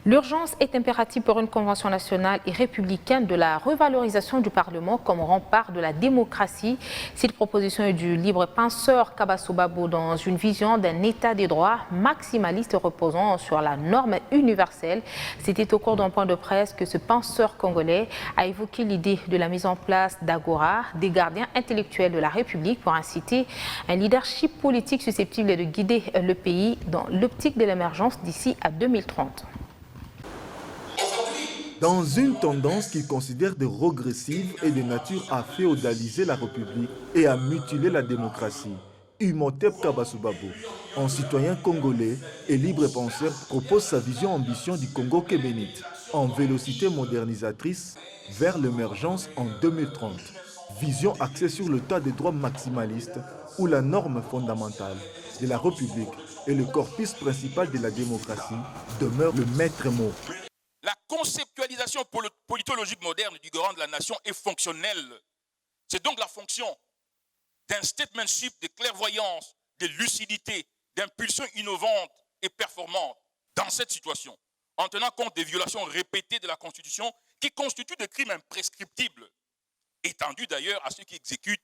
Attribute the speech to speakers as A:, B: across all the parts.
A: L'urgence est impérative pour une convention nationale et républicaine de la revalorisation du Parlement comme rempart de la démocratie. Cette proposition est du libre penseur Kabassou Babou dans une vision d'un état des droits maximaliste reposant sur la norme universelle. C'était au cours d'un point de presse que ce penseur congolais a évoqué l'idée de la mise en place d'Agora, des gardiens intellectuels de la République, pour inciter un leadership politique susceptible de guider le pays dans l'optique de l'émergence d'ici à 2030.
B: Dans une tendance qu'il considère de régressive et de nature à féodaliser la République et à mutiler la démocratie, Imhotep Kabassou Babou, en citoyen congolais et libre penseur, propose sa vision-ambition du Congo kébénite en vélocité modernisatrice vers l'émergence en 2030. Vision axée sur l'état des droits maximalistes où la norme fondamentale de la République et le corpus principal de la démocratie demeurent le maître mot.
C: La conceptualisation politologique moderne du garant de la nation est fonctionnelle. C'est donc la fonction d'un statementship, de clairvoyance, de lucidité, d'impulsion innovante et performante dans cette situation, en tenant compte des violations répétées de la Constitution qui constituent des crimes imprescriptibles, étendus d'ailleurs à ceux qui exécutent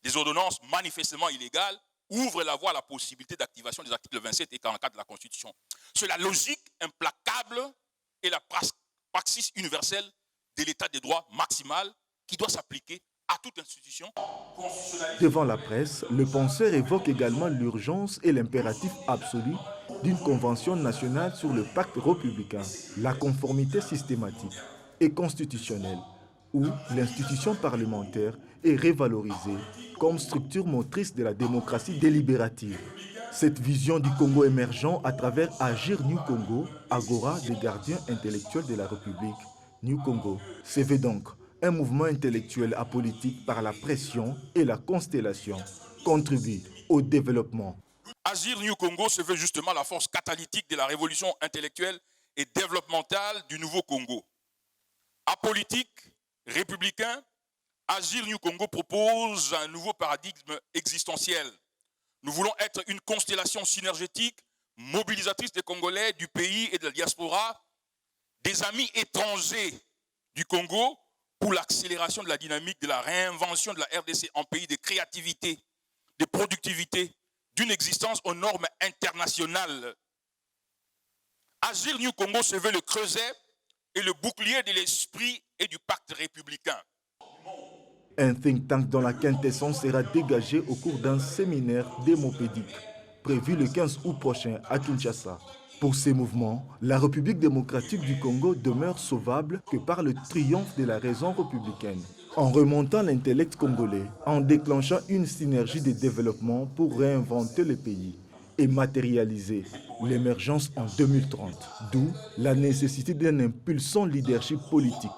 C: des ordonnances manifestement illégales, ouvrent la voie à la possibilité d'activation des articles 27 et 44 de la Constitution. C'est la logique implacable et la praxis universelle de l'état des droits maximal qui doit s'appliquer à toute institution.
B: Devant la presse, le penseur évoque également l'urgence et l'impératif absolu d'une convention nationale sur le pacte républicain, la conformité systématique et constitutionnelle, où l'institution parlementaire est révalorisée comme structure motrice de la démocratie délibérative. Cette vision du Congo émergent à travers Agir New Congo, Agora des gardiens intellectuels de la République, New Congo, se veut donc un mouvement intellectuel apolitique par la pression et la constellation, contribue au développement.
C: Agir New Congo se veut justement la force catalytique de la révolution intellectuelle et développementale du nouveau Congo. Apolitique, républicain, Agir New Congo propose un nouveau paradigme existentiel. Nous voulons être une constellation synergétique, mobilisatrice des Congolais, du pays et de la diaspora, des amis étrangers du Congo pour l'accélération de la dynamique de la réinvention de la RDC en pays de créativité, de productivité, d'une existence aux normes internationales. Agir New Congo se veut le creuset et le bouclier de l'esprit et du pacte républicain.
B: Un think tank dont la quintessence sera dégagée au cours d'un séminaire démopédique, prévu le 15 août prochain à Kinshasa. Pour ces mouvements, la République démocratique du Congo demeure sauvable que par le triomphe de la raison républicaine, en remontant l'intellect congolais, en déclenchant une synergie de développement pour réinventer le pays et matérialiser l'émergence en 2030, d'où la nécessité d'un impulsant leadership politique